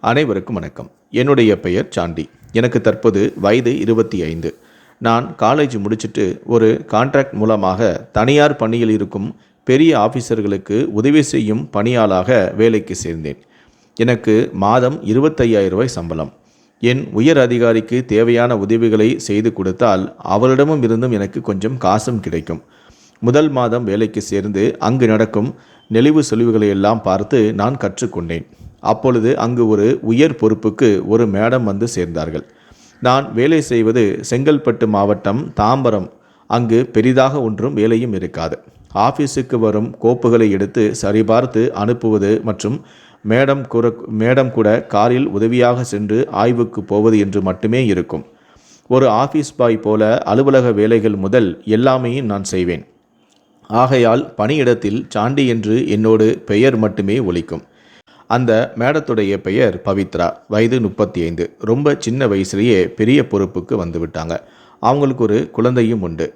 அனைவருக்கும் வணக்கம். என்னுடைய பெயர் சாண்டி. எனக்கு தற்போது வயது 25. நான் காலேஜ் முடிச்சுட்டு ஒரு கான்ட்ராக்ட் மூலமாக தனியார் பணியில் இருக்கும் பெரிய ஆஃபீஸர்களுக்கு உதவி செய்யும் பணியாளாக வேலைக்கு சேர்ந்தேன். எனக்கு மாதம் 25,000 ரூபாய் சம்பளம். என் உயர் அதிகாரிக்கு தேவையான உதவிகளை செய்து கொடுத்தால் அவரிடமும் இருந்தும் எனக்கு கொஞ்சம் காசும் கிடைக்கும். முதல் மாதம் வேலைக்கு சேர்ந்து அங்கு நடக்கும் நெளிவு சொலிவுகளை எல்லாம் பார்த்து நான் கற்றுக்கொண்டேன். அப்பொழுது அங்கு ஒரு உயர் பொறுப்புக்கு ஒரு மேடம் வந்து சேர்ந்தார்கள். நான் வேலை செய்வது செங்கல்பட்டு மாவட்டம் தாம்பரம். அங்கு பெரிதாக ஒன்றும் வேலையும் இருக்காது. ஆஃபீஸுக்கு வரும் கோப்புகளை எடுத்து சரிபார்த்து அனுப்புவது மற்றும் மேடம் கூட காரில் உதவியாக சென்று ஆய்வுக்கு போவது என்று மட்டுமே இருக்கும். ஒரு ஆஃபீஸ் பாய் போல அலுவலக வேலைகள் முதல் எல்லாமே நான் செய்வேன். ஆகையால் பணியிடத்தில் சாண்டி என்று என்னோடு பெயர் மட்டுமே ஒலிக்கும். அந்த மேடத்துடைய பெயர் பவித்ரா. வயது 35. ரொம்ப சின்ன வயசுலேயே பெரிய பொறுப்புக்கு வந்து விட்டாங்க. அவங்களுக்கு ஒரு குழந்தையும் உண்டு.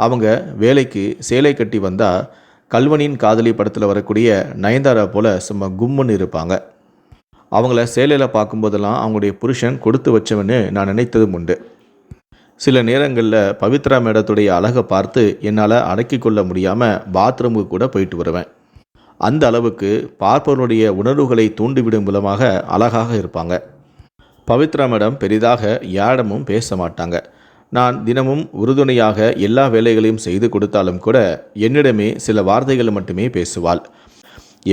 அவங்க வேலைக்கு சேலை கட்டி வந்தால் கல்வனின் காதலி படத்தில் வரக்கூடிய நயன்தாரா போல் சும்மா கும்முன்னு இருப்பாங்க. அவங்கள சேலையில் பார்க்கும்போதெல்லாம் அவங்களுடைய புருஷன் கொடுத்து வச்சவன்னு நான் நினைத்ததும் உண்டு. சில நேரங்களில் பவித்ரா மேடத்துடைய அழகை பார்த்து என்னால் அடக்கி கொள்ள முடியாமல் பாத்ரூமுக்கு கூட போயிட்டு வருவேன். அந்த அளவுக்கு பார்ப்பவருடைய உணர்வுகளை தூண்டிவிடும் விதமாக அழகாக இருப்பாங்க. பவித்ரா மேடம் பெரிதாக யாரிடமும் பேச மாட்டாங்க. நான் தினமும் உறுதுணையாக எல்லா வேலைகளையும் செய்து கொடுத்தாலும் கூட என்னிடமே சில வார்த்தைகள் மட்டுமே பேசுவாள்.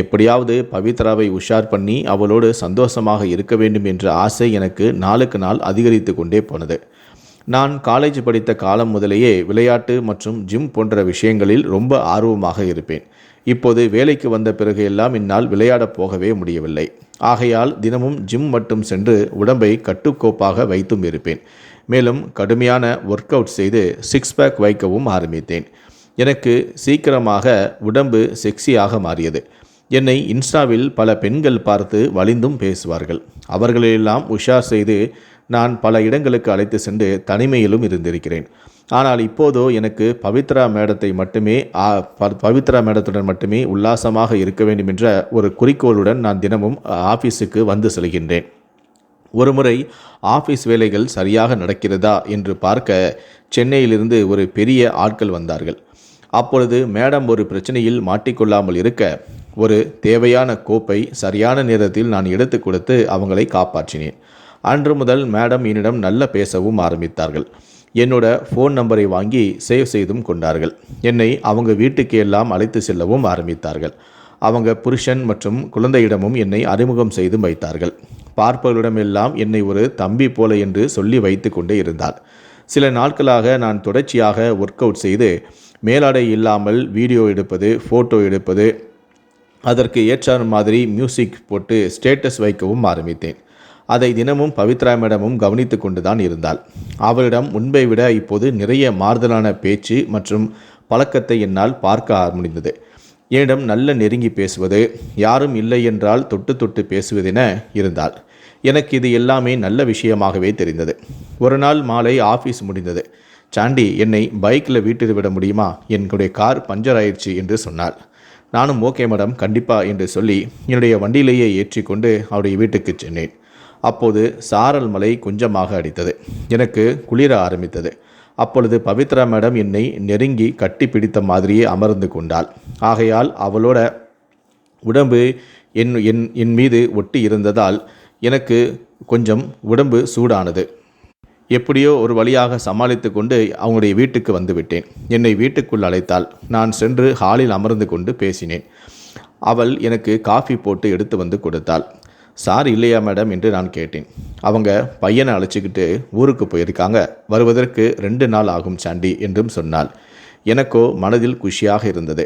எப்படியாவது பவித்ராவை உஷார் பண்ணி அவளோடு சந்தோஷமாக இருக்க வேண்டும் என்ற ஆசை எனக்கு நாளுக்கு நாள் அதிகரித்து கொண்டே போனது. நான் காலேஜ் படித்த காலம் முதலேயே விளையாட்டு மற்றும் ஜிம் போன்ற விஷயங்களில் ரொம்ப ஆர்வமாக இருப்பேன். இப்போது வேலைக்கு வந்த பிறகு எல்லாம் என்னால் விளையாடப் போகவே முடியவில்லை. ஆகையால் தினமும் ஜிம் மட்டும் சென்று உடம்பை கட்டுக்கோப்பாக வைத்தும் இருப்பேன். மேலும் கடுமையான ஒர்க் அவுட் செய்து 6 பேக் வைக்கவும் ஆரம்பித்தேன். எனக்கு சீக்கிரமாக உடம்பு செக்ஸியாக மாறியது. என்னை இன்ஸ்டாவில் பல பெண்கள் பார்த்து வலிந்தும் பேசுவார்கள். அவர்களெல்லாம் உஷார் செய்து நான் பல இடங்களுக்கு அழைத்து சென்று தனிமையிலும் இருந்திருக்கிறேன். ஆனால் இப்போதோ எனக்கு பவித்ரா மேடத்துடன் மட்டுமே உல்லாசமாக இருக்க வேண்டும் என்ற ஒரு குறிக்கோளுடன் நான் தினமும் ஆஃபீஸுக்கு வந்து செல்கின்றேன். ஒரு முறை ஆஃபீஸ் வேலைகள் சரியாக நடக்கிறதா என்று பார்க்க சென்னையிலிருந்து ஒரு பெரிய ஆட்கள் வந்தார்கள். அப்பொழுது மேடம் ஒரு பிரச்சனையில் மாட்டிக்கொள்ளாமல் இருக்க ஒரு தேவையான கோப்பை சரியான நேரத்தில் நான் எடுத்து கொடுத்து அவங்களை காப்பாற்றினேன். அன்று முதல் மேடம் என்னிடம் நல்ல பேசவும் ஆரம்பித்தார்கள். என்னோட ஃபோன் நம்பரை வாங்கி சேவ் செய்தும் கொண்டார்கள். என்னை அவங்க வீட்டுக்கு எல்லாம் அழைத்து செல்லவும் ஆரம்பித்தார்கள். அவங்க புருஷன் மற்றும் குழந்தையிடமும் என்னை அறிமுகம் செய்து வைத்தார்கள். பார்ப்பவர்களிடமெல்லாம் என்னை ஒரு தம்பி போல என்று சொல்லி வைத்து கொண்டே இருந்தார். சில நாட்களாக நான் தொடர்ச்சியாக ஒர்க் அவுட் செய்து மேலாடை இல்லாமல் வீடியோ எடுப்பது, ஃபோட்டோ எடுப்பது, அதற்கு ஏற்ற மாதிரி மியூசிக் போட்டு ஸ்டேட்டஸ் வைக்கவும் ஆரம்பித்தேன். அதை தினமும் பவித்ரா மேடமும் கவனித்து கொண்டு தான் இருந்தாள். அவளிடம் முன்பை விட இப்போது நிறைய மாறுதலான பேச்சு மற்றும் பழக்கத்தை என்னால் பார்க்க முடிந்தது. என்னிடம் நல்ல நெருங்கி பேசுவது, யாரும் இல்லை என்றால் தொட்டு தொட்டு பேசுவதென இருந்தாள். எனக்கு இது எல்லாமே நல்ல விஷயமாகவே தெரிந்தது. ஒரு நாள் மாலை ஆஃபீஸ் முடிந்தது. சாண்டி, என்னை பைக்கில் வீட்டில் விட முடியுமா? என்னுடைய கார் பஞ்சர் ஆயிடுச்சு என்று சொன்னாள். நானும் ஓகே மேடம், கண்டிப்பா என்று சொல்லி என்னுடைய வண்டியிலேயே ஏற்றி கொண்டு அவருடைய வீட்டுக்கு சென்றேன். அப்போது சாரல் மழை கொஞ்சமாக அடித்தது. எனக்கு குளிர ஆரம்பித்தது. அப்பொழுது பவித்ரா மேடம் என்னை நெருங்கி கட்டி பிடித்த மாதிரியே அமர்ந்து கொண்டாள். ஆகையால் அவளோட உடம்பு என் மீது ஒட்டி இருந்ததால் எனக்கு கொஞ்சம் உடம்பு சூடானது. எப்படியோ ஒரு வழியாக சமாளித்து கொண்டு அவங்களுடைய வீட்டுக்கு வந்து விட்டேன். என்னை வீட்டுக்குள் அழைத்தாள். நான் சென்று ஹாலில் அமர்ந்து கொண்டு பேசினேன். அவள் எனக்கு காஃபி போட்டு எடுத்து வந்து கொடுத்தாள். சார் இல்லையா மேடம் என்று நான் கேட்டேன். அவங்க பையனை அழைச்சிக்கிட்டு ஊருக்கு போயிருக்காங்க, வருவதற்கு 2 நாள் ஆகும் சாண்டி என்றும் சொன்னாள். எனக்கோ மனதில் குஷியாக இருந்தது.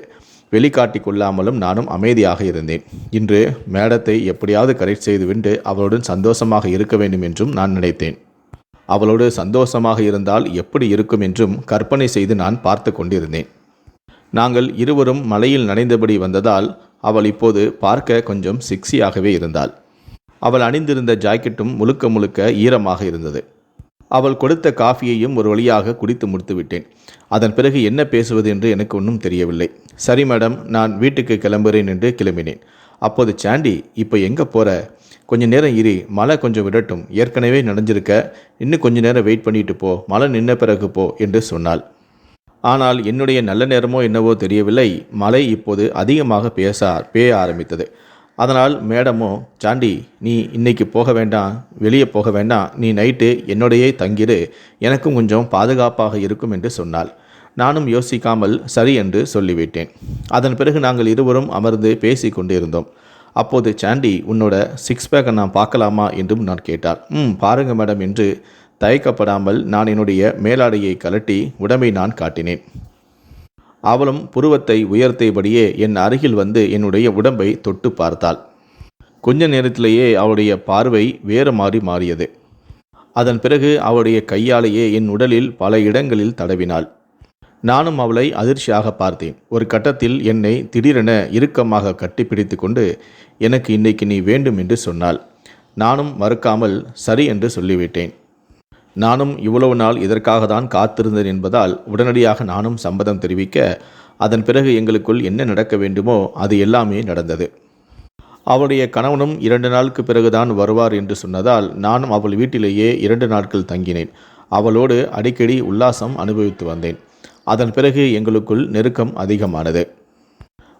வெளிக்காட்டி கொள்ளாமலும் நானும் அமைதியாக இருந்தேன். இன்று மேடத்தை எப்படியாவது கரெக்ட் செய்துவிட்டு அவளுடன் சந்தோஷமாக இருக்க வேண்டும் என்றும் நான் நினைத்தேன். அவளோடு சந்தோஷமாக இருந்தால் எப்படி இருக்கும் என்றும் கற்பனை செய்து நான் பார்த்து கொண்டிருந்தேன். நாங்கள் இருவரும் மலையில் நனைந்தபடி வந்ததால் அவள் இப்போது பார்க்க கொஞ்சம் செக்ஸியாகவே இருந்தாள். அவள் அணிந்திருந்த ஜாக்கெட்டும் முழுக்க முழுக்க ஈரமாக இருந்தது. அவள் கொடுத்த காஃபியையும் ஒரு வழியாக குடித்து முடித்து விட்டேன். அதன் பிறகு என்ன பேசுவது என்று எனக்கு ஒன்றும் தெரியவில்லை. சரி மேடம், நான் வீட்டுக்கு கிளம்புகிறேன் என்று கிளம்பினேன். அப்போது சாண்டி, இப்போ எங்கே போகிற? கொஞ்சம் நேரம் இரு, மழை கொஞ்சம் விடட்டும், ஏற்கனவே நனைஞ்சிருக்க, இன்னும் கொஞ்ச நேரம் வெயிட் பண்ணிட்டு போ, மழை நின்ன பிறகு போ என்று சொன்னாள். ஆனால் என்னுடைய நல்ல நேரமோ என்னவோ தெரியவில்லை, மழை இப்போது அதிகமாக பெய்ய ஆரம்பித்தது. அதனால் மேடமோ, சாண்டி, நீ இன்னைக்கு போக வேண்டாம், வெளியே போக வேண்டாம், நீ நைட்டு என்னோடையே தங்கிடு, எனக்கும் கொஞ்சம் பாதுகாப்பாக இருக்கும் என்று சொன்னாள். நானும் யோசிக்காமல் சரி என்று சொல்லிவிட்டேன். அதன் பிறகு நாங்கள் இருவரும் அமர்ந்து பேசி கொண்டு இருந்தோம். அப்போது சாண்டி, உன்னோட 6 பேக்கை நான் பார்க்கலாமா என்றும் நான் கேட்டார். பாருங்க மேடம் என்று தயக்கப்படாமல் நான் என்னுடைய மேலாடையை கலட்டி உடம்பை நான் காட்டினேன். அவளும் புருவத்தை உயர்த்தியபடியே என் அருகில் வந்து என்னுடைய உடம்பை தொட்டு பார்த்தாள். கொஞ்ச நேரத்திலேயே அவளுடைய பார்வை வேறு மாறியது. அதன் பிறகு அவளுடைய கையாலேயே என் உடலில் பல இடங்களில் தடவினாள். நானும் அவளை அதிர்ச்சியாக பார்த்தேன். ஒரு கட்டத்தில் என்னை திடீரென இறுக்கமாக கட்டிப்பிடித்து கொண்டு, எனக்கு இன்னைக்கு நீ வேண்டும் என்று சொன்னாள். நானும் மறுக்காமல் சரி என்று சொல்லிவிட்டேன். நானும் இவ்வளவு நாள் இதற்காக தான் காத்திருந்தேன் என்பதால் உடனடியாக நானும் சம்மதம் தெரிவிக்க, அதன் பிறகு எங்களுக்குள் என்ன நடக்க வேண்டுமோ அது எல்லாமே நடந்தது. அவளுடைய கணவனும் 2 நாளுக்கு பிறகுதான் வருவார் என்று சொன்னதால் நானும் அவள் வீட்டிலேயே 2 நாட்கள் தங்கினேன். அவளோடு அடிக்கடி உல்லாசம் அனுபவித்து வந்தேன். அதன் பிறகு எங்களுக்குள் நெருக்கம் அதிகமானது.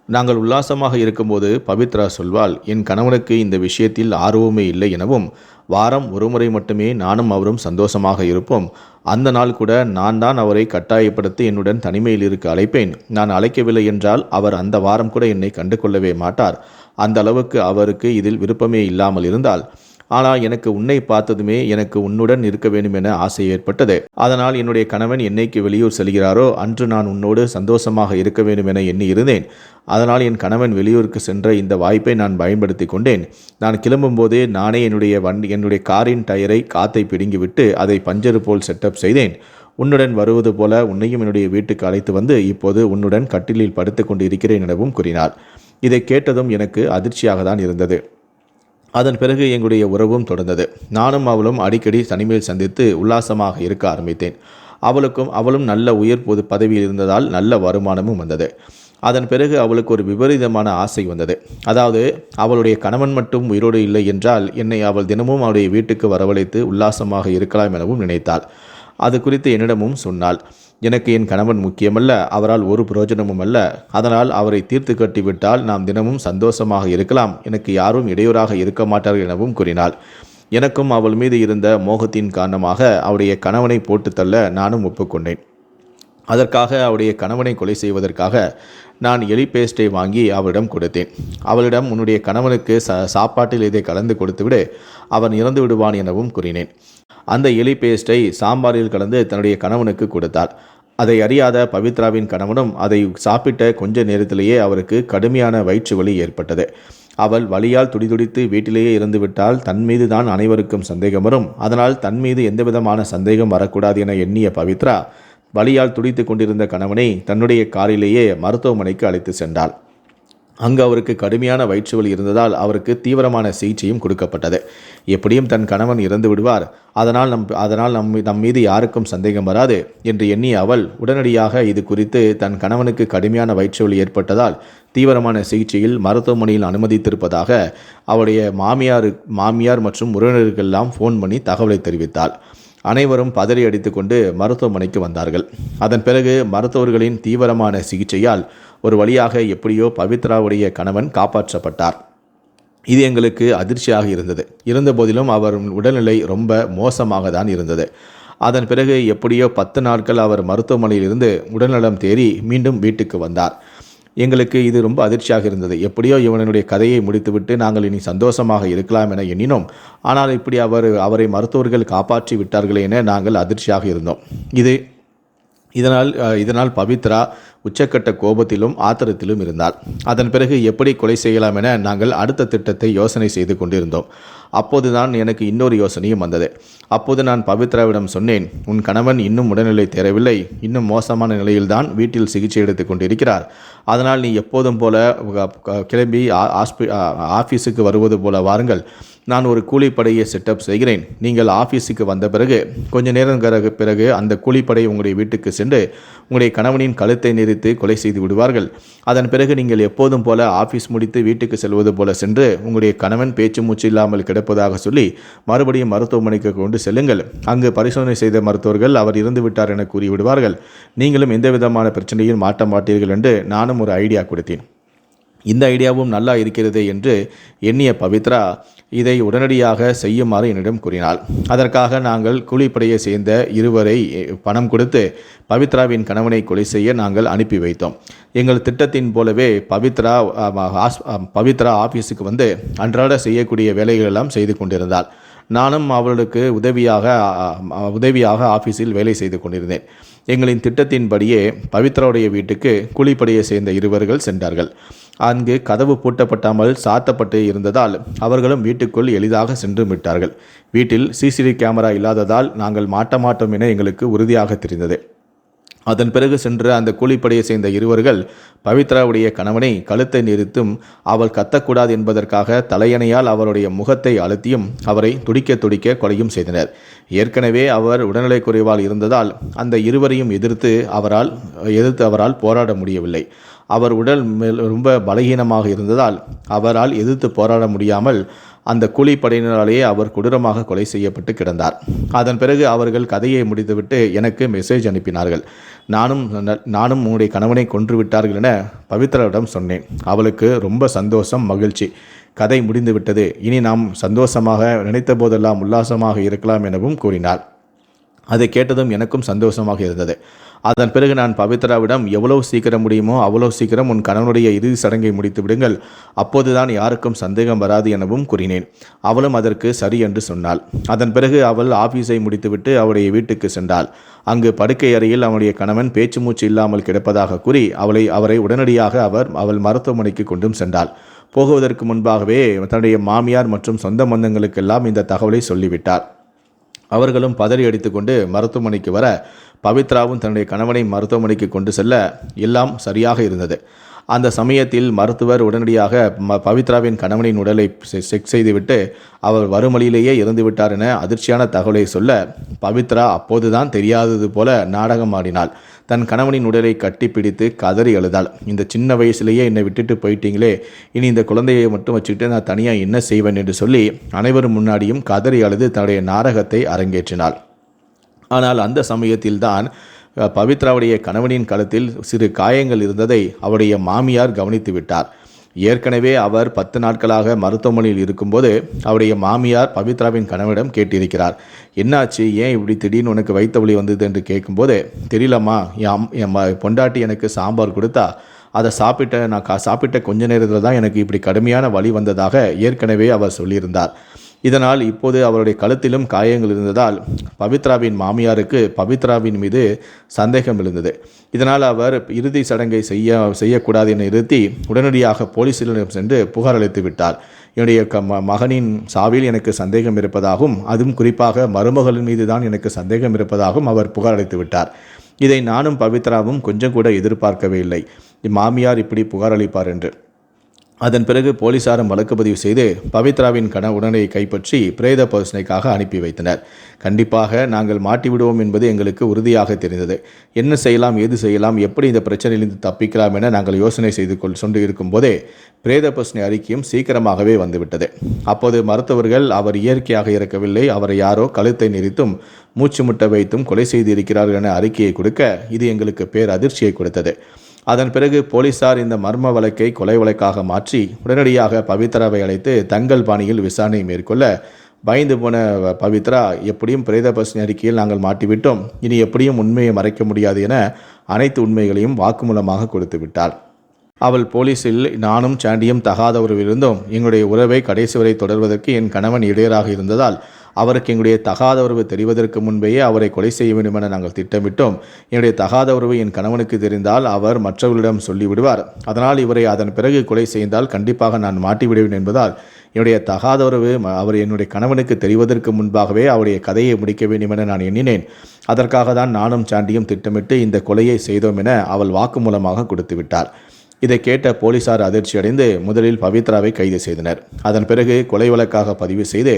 நாங்கள் உல்லாசமாக இருக்கும்போது பவித்ரா சொல்வாள், என் கணவனுக்கு இந்த விஷயத்தில் ஆர்வமே இல்லை எனவும், வாரம் ஒரு முறை மட்டுமே நானும் அவரும் சந்தோஷமாக இருப்போம். அந்த நாள் கூட நான் தான் அவரை கட்டாயப்படுத்தி என்னுடன் தனிமையில் இருக்க அழைப்பேன். நான் அழைக்கவில்லை என்றால் அவர் அந்த வாரம் கூட என்னை கண்டு கொள்ளவே மாட்டார். அந்த அளவுக்கு அவருக்கு இதில் விருப்பமே இல்லாமல் இருந்தால், ஆனால் எனக்கு உன்னை பார்த்ததுமே எனக்கு உன்னுடன் இருக்க வேண்டும் என ஆசை ஏற்பட்டது. அதனால் என்னுடைய கணவன் என்னைக்கு வெளியூர் செல்கிறாரோ அன்று நான் உன்னோடு சந்தோஷமாக இருக்க வேண்டும் என எண்ணி இருந்தேன். அதனால் என் கணவன் வெளியூருக்கு சென்ற இந்த வாய்ப்பை நான் பயன்படுத்தி கொண்டேன். நான் கிளம்பும்போதே நானே என்னுடைய காரின் டயரை காத்தை பிடுங்கிவிட்டு அதை பஞ்சரு போல் செட்டப் செய்தேன். உன்னுடன் வருவது போல உன்னையும் என்னுடைய வீட்டுக்கு அழைத்து வந்து இப்போது உன்னுடன் கட்டிலில் படுத்து கொண்டு இருக்கிறேன் எனவும் கூறினார். இதை கேட்டதும் எனக்கு அதிர்ச்சியாக தான் இருந்தது. அதன் பிறகு எங்களுடைய உறவும் தொடர்ந்தது. நானும் அவளும் அடிக்கடி தனிமையில் சந்தித்து உல்லாசமாக இருக்க ஆரம்பித்தேன். அவளும் நல்ல உயர் பொது பதவியில் இருந்ததால் நல்ல வருமானமும் வந்தது. அதன் பிறகு அவளுக்கு ஒரு விபரீதமான ஆசை வந்தது. அதாவது, அவளுடைய கணவன் மட்டும் உயிரோடு இல்லை என்றால் என்னை அவள் தினமும் அவளுடைய வீட்டுக்கு வரவழைத்து உல்லாசமாக இருக்கலாம் எனவும் நினைத்தாள். அது குறித்து என்னிடமும் சொன்னாள். எனக்கு என் கணவன் முக்கியமல்ல, அவரால் ஒரு பிரயோஜனமும் அல்ல. அதனால் அவரை தீர்த்து கட்டிவிட்டால் நாம் தினமும் சந்தோஷமாக இருக்கலாம், எனக்கு யாரும் இடையூறாக இருக்க மாட்டார்கள் எனவும் கூறினாள். எனக்கும் அவள் மீது இருந்த மோகத்தின் காரணமாக அவருடைய கணவனை போட்டு தள்ள நானும் ஒப்புக்கொண்டேன். அதற்காக அவருடைய கணவனை கொலை செய்வதற்காக நான் எலி பேஸ்ட்டை வாங்கி அவளிடம் கொடுத்தேன். அவளிடம், உன்னுடைய கணவனுக்கு சாப்பாட்டில் இதை கலந்து கொடுத்துவிடு, அவன் இறந்து விடுவான் எனவும் கூறினேன். அந்த எலி பேஸ்ட்டை சாம்பாரில் கலந்து தன்னுடைய கணவனுக்கு கொடுத்தாள். அதை அறியாத பவித்ராவின் கணவனும் அதை சாப்பிட்ட கொஞ்ச நேரத்திலேயே அவருக்கு கடுமையான வயிற்று வலி ஏற்பட்டது. அவள் வலியால் துடிதுடித்து வீட்டிலேயே இருந்துவிட்டால் தன் மீது தான் அனைவருக்கும் சந்தேகம் வரும். அதனால் தன் மீது எந்தவிதமான சந்தேகம் வரக்கூடாது என எண்ணிய பவித்ரா வலியால் துடித்து கொண்டிருந்த கணவனை தன்னுடைய காரிலேயே மருத்துவமனைக்கு அழைத்து சென்றாள். அங்கு அவருக்கு கடுமையான வயிற்று வலி இருந்ததால் அவருக்கு தீவிரமான சிகிச்சையும் கொடுக்கப்பட்டது. எப்படியும் தன் கணவன் இறந்து விடுவார், அதனால் நம் மீது யாருக்கும் சந்தேகம் வராது என்று எண்ணிய அவள் உடனடியாக இது குறித்து தன் கணவனுக்கு கடுமையான வயிற்று வலி ஏற்பட்டதால் தீவிரமான சிகிச்சையில் மருத்துவமனையில் அனுமதித்திருப்பதாக அவருடைய மாமியார் மற்றும் உறவினர்களெல்லாம் ஃபோன் பண்ணி தகவலை தெரிவித்தாள். அனைவரும் பதறி அடித்துக்கொண்டு மருத்துவமனைக்கு வந்தார்கள். அதன் பிறகு மருத்துவர்களின் தீவிரமான சிகிச்சையால் ஒரு வழியாக எப்படியோ பவித்ராவுடைய கணவன் காப்பாற்றப்பட்டார். இது எங்களுக்கு அதிர்ச்சியாக இருந்தபோதிலும் அவர் உடல்நிலை ரொம்ப மோசமாக தான் இருந்தது. அதன் பிறகு எப்படியோ 10 நாட்கள் அவர் மருத்துவமனையிலிருந்து உடல்நலம் தேறி மீண்டும் வீட்டுக்கு வந்தார். எங்களுக்கு இது ரொம்ப அதிர்ச்சியாக இருந்தது. எப்படியோ இவனுடைய கதையை முடித்துவிட்டு நாங்கள் இனி சந்தோஷமாக இருக்கலாம் என எண்ணினோம். ஆனால் இப்படி அவரை மருத்துவர்கள் காப்பாற்றி விட்டார்களே என நாங்கள் அதிர்ச்சியாக இருந்தோம். இதனால் பவித்ரா உச்சக்கட்ட கோபத்திலும் ஆத்திரத்திலும் இருந்தார். அதன் பிறகு எப்படி கொலை செய்யலாம் என நாங்கள் அடுத்த திட்டத்தை யோசனை செய்து கொண்டிருந்தோம். அப்போதுதான் எனக்கு இன்னொரு யோசனையும் வந்தது. அப்போது நான் பவித்ராவிடம் சொன்னேன், உன் கணவன் இன்னும் உடல்நிலை தேரவில்லை, இன்னும் மோசமான நிலையில்தான் வீட்டில் சிகிச்சை எடுத்து கொண்டிருக்கிறார். அதனால் நீ எப்போதும் போல கிளம்பி ஆஃபீஸுக்கு வருவது போல வாருங்கள், நான் ஒரு கூலிப்படையை செட்டப் செய்கிறேன். நீங்கள் ஆஃபீஸுக்கு வந்த பிறகு கொஞ்ச நேரம் பிறகு அந்த கூலிப்படை உங்களுடைய வீட்டுக்கு சென்று உங்களுடைய கணவனின் கழுத்தை நெரித்து கொலை செய்து விடுவார்கள். அதன் பிறகு நீங்கள் எப்போதும் போல ஆஃபீஸ் முடித்து வீட்டுக்கு செல்வது போல சென்று உங்களுடைய கணவன் பேச்சு மூச்சு இல்லாமல் கிடப்பதாக சொல்லி மறுபடியும் மருத்துவமனைக்கு கொண்டு செல்லுங்கள். அங்கு பரிசோதனை செய்த மருத்துவர்கள் அவர் இறந்து விட்டார் என கூறிவிடுவார்கள். நீங்களும் எந்த விதமான பிரச்சனையும் மாட்ட மாட்டீர்கள் என்று நானும் ஒரு ஐடியா கொடுத்தேன். இந்த ஐடியாவும் நல்லா இருக்கிறது என்று எண்ணிய பவித்ரா இதை உடனடியாக செய்யுமாறு என்னிடம் கூறினாள். அதற்காக நாங்கள் கூலிப்படையை சேர்ந்த இருவரை பணம் கொடுத்து பவித்ராவின் கணவனை கொலை செய்ய நாங்கள் அனுப்பி வைத்தோம். எங்கள் திட்டத்தின் போலவே பவித்ரா ஆஃபீஸுக்கு வந்து அன்றாட செய்யக்கூடிய வேலைகளெல்லாம் செய்து கொண்டிருந்தாள். நானும் அவளுக்கு உதவியாக ஆஃபீஸில் வேலை செய்து கொண்டிருந்தேன். எங்களின் திட்டத்தின்படியே பவித்ராவுடைய வீட்டுக்கு கூலிப்படையை சேர்ந்த இருவர்கள் சென்றார்கள். அங்கு கதவு பூட்டப்பட்டாமல் சாத்தப்பட்டு இருந்ததால் அவர்களும் வீட்டுக்குள் எளிதாக சென்று விட்டார்கள். வீட்டில் சிசிடிவி கேமரா இல்லாததால் நாங்கள் மாட்ட மாட்டோம் என எங்களுக்கு உறுதியாக தெரிந்தது. அதன் பிறகு சென்ற அந்த கூலிப்படையை சேர்ந்த இருவர்கள் பவித்ராவுடைய கணவனை கழுத்தை நெரித்தும் அவள் கத்தக்கூடாது என்பதற்காக தலையணையால் அவருடைய முகத்தை அழுத்தியும் அவரை துடிக்க துடிக்க கொலையும் செய்தனர். ஏற்கனவே அவர் உடல்நிலை குறைவால் இருந்ததால் அந்த இருவரையும் எதிர்த்து அவரால் போராட முடியவில்லை. அவர் உடல் ரொம்ப பலகீனமாக இருந்ததால் அவரால் எதிர்த்து போராட முடியாமல் அந்த கூலிப்படையினராலேயே அவர் கொடூரமாக கொலை செய்யப்பட்டு கிடந்தார். அதன் பிறகு அவர்கள் கதையை முடித்துவிட்டு எனக்கு மெசேஜ் அனுப்பினார்கள். நானும் உன்னுடைய கணவனை கொன்று விட்டார்கள் என பவித்ராவிடம் சொன்னேன். அவளுக்கு ரொம்ப சந்தோஷம், மகிழ்ச்சி. கதை முடிந்து விட்டது, இனி நாம் சந்தோஷமாக நினைத்த போதெல்லாம் உல்லாசமாக இருக்கலாம் எனவும் கூறினார். அதை கேட்டதும் எனக்கும் சந்தோஷமாக இருந்தது. அதன் பிறகு நான் பவித்ராவிடம் எவ்வளவு சீக்கிரம் முடியுமோ அவ்வளவு சீக்கிரம் உன் கணவனுடைய இறுதி சடங்கை முடித்து விடுங்கள், அப்போதுதான் யாருக்கும் சந்தேகம் வராது எனவும் கூறினேன். அவளும் அதற்கு சரி என்று சொன்னாள். அதன் பிறகு அவள் ஆபீஸை முடித்துவிட்டு அவளுடைய வீட்டுக்கு சென்றாள். அங்கு படுக்கை அறையில் அவனுடைய கணவன் பேச்சு மூச்சு இல்லாமல் கிடப்பதாக கூறி அவரை உடனடியாக அவள் மருத்துவமனைக்கு கொண்டும் சென்றாள். போகுவதற்கு முன்பாகவே தன்னுடைய மாமியார் மற்றும் சொந்த பந்தங்களுக்கெல்லாம் இந்த தகவலை சொல்லிவிட்டார். அவர்களும் பதறி அடித்துக்கொண்டு மருத்துவமனைக்கு வர பவித்ராவும் தன்னுடைய கணவனை மருத்துவமனைக்கு கொண்டு செல்ல எல்லாம் சரியாக இருந்தது. அந்த சமயத்தில் மருத்துவர் உடனடியாக பவித்ராவின் கணவனின் உடலை செக் செய்துவிட்டு அவர் வறுமொழியிலேயே இறந்துவிட்டார் என அதிர்ச்சியான தகவலை சொல்ல பவித்ரா அப்போதுதான் தெரியாதது போல நாடகம் ஆடினாள். தன் கணவனின் உடலை கட்டிப்பிடித்து கதறி அழுதாள். இந்த சின்ன வயசுலேயே என்னை விட்டுட்டு போயிட்டீங்களே, இனி இந்த குழந்தையை மட்டும் வச்சுக்கிட்டு நான் தனியாக என்ன செய்வேன் என்று சொல்லி அனைவரும் முன்னாடியும் கதறி அழுது தன்னுடைய நாடகத்தை அரங்கேற்றினாள். ஆனால் அந்த சமயத்தில்தான் பவித்ராவுடைய கணவனின் கழுத்தில் சிறு காயங்கள் இருந்ததை அவருடைய மாமியார் கவனித்து விட்டார். ஏற்கனவே அவர் 10 நாட்களாக மருத்துவமனையில் இருக்கும்போது அவருடைய மாமியார் பவித்ராவின் கணவனிடம் கேட்டிருக்கிறார். என்னாச்சு, ஏன் இப்படி திடீர்னு உனக்கு வயிற்று வலி வந்தது என்று கேட்கும்போது, தெரியலம்மா, என் பொண்டாட்டி எனக்கு சாம்பார் கொடுத்தா அதை நான் சாப்பிட்ட கொஞ்ச நேரத்தில் தான் எனக்கு இப்படி கடுமையான வலி வந்ததாக ஏற்கனவே அவர் சொல்லியிருந்தார். இதனால் இப்போது அவருடைய கழுத்திலும் காயங்கள் இருந்ததால் பவித்ராவின் மாமியாருக்கு பவித்ராவின் மீது சந்தேகம் இருந்தது. இதனால் அவர் இறுதி சடங்கை செய்யக்கூடாது என நிறுத்தி உடனடியாக போலீசிடம் சென்று புகார் அளித்து விட்டார். என்னுடைய மகனின் சாவில் எனக்கு சந்தேகம் இருப்பதாகவும் அதுவும் குறிப்பாக மருமகளின் மீது தான் எனக்கு சந்தேகம் இருப்பதாகவும் அவர் புகார் அளித்து விட்டார். இதை நானும் பவித்ராவும் கொஞ்சம் கூட எதிர்பார்க்கவே இல்லை, மாமியார் இப்படி புகார் அளிப்பார் என்று. அதன் பிறகு போலீசாரும் வழக்கு பதிவு செய்து பவித்ராவின் உடலை கைப்பற்றி பிரேத பரிசோதனைக்காக அனுப்பி வைத்தனர். கண்டிப்பாக நாங்கள் மாட்டிவிடுவோம் என்பது எங்களுக்கு உறுதியாக தெரிந்தது. என்ன செய்யலாம், ஏது செய்யலாம், எப்படி இந்த பிரச்சனையிலிருந்து தப்பிக்கலாம் என நாங்கள் யோசனை செய்து கொண்டு இருக்கும்போதே பிரேத பரிசோதனை அறிக்கையும் சீக்கிரமாகவே வந்துவிட்டது. அப்போது மருத்துவர்கள் அவர் இயற்கையாக இறக்கவில்லை, அவரை யாரோ கழுத்தை நெரித்தும் மூச்சு முட்ட வைத்தும் கொலை செய்து இருக்கிறார்கள் என அறிக்கையை கொடுக்க இது எங்களுக்கு பேரதிர்ச்சியை கொடுத்தது. அதன் பிறகு போலீசார் இந்த மர்ம வழக்கை கொலை வழக்காக மாற்றி உடனடியாக பவித்ராவை அழைத்து தங்கள் பாணியில் விசாரணை மேற்கொள்ள பயந்து போன பவித்ரா, எப்படியும் பிரேத பரிசோதனை அறிக்கையில் நாங்கள் மாட்டிவிட்டோம், இனி எப்படியும் உண்மையை மறைக்க முடியாது என அனைத்து உண்மைகளையும் வாக்குமூலமாக கொடுத்து விட்டாள். அவள் போலீஸில் நானும் சாண்டியும் தகாத உறவிலிருந்தோம். எங்களுடைய உறவை கடைசி வரை தொடர்வதற்கு என் கணவன் இடையராக இருந்ததால் அவருக்கு எங்களுடைய தகாத உறவு தெரிவதற்கு முன்பேயே அவரை கொலை செய்ய வேண்டும் என நாங்கள் திட்டமிட்டோம். என்னுடைய தகாத உறவு என் கணவனுக்கு தெரிந்தால் அவர் மற்றவர்களிடம் சொல்லிவிடுவார். அதனால் இவரை அதன் பிறகு கொலை செய்தால் கண்டிப்பாக நான் மாட்டிவிடுவேன் என்பதால் என்னுடைய தகாத உறவு என்னுடைய கணவனுக்கு தெரிவதற்கு முன்பாகவே அவருடைய கதையை முடிக்க வேண்டும் என நான் எண்ணினேன். அதற்காக தான் நானும் சாண்டியும் திட்டமிட்டு இந்த கொலையை செய்தோம் என அவள் வாக்குமூலமாக கொடுத்து விட்டார். இதை கேட்ட போலீசார் அதிர்ச்சியடைந்து முதலில் பவித்ராவை கைது செய்தனர். அதன் பிறகு கொலை வழக்காக பதிவு செய்து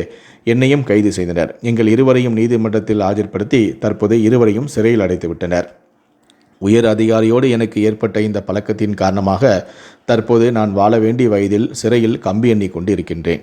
என்னையும் கைது செய்தனர். எங்கள் இருவரையும் நீதிமன்றத்தில் ஆஜர்படுத்தி தற்போது இருவரையும் சிறையில் அடைத்து விட்டனர். உயர் அதிகாரியோடு எனக்கு ஏற்பட்ட இந்த பழக்கத்தின் காரணமாக தற்போது நான் வாழ வேண்டிய வயதில் சிறையில் கம்பி எண்ணி கொண்டு இருக்கின்றேன்.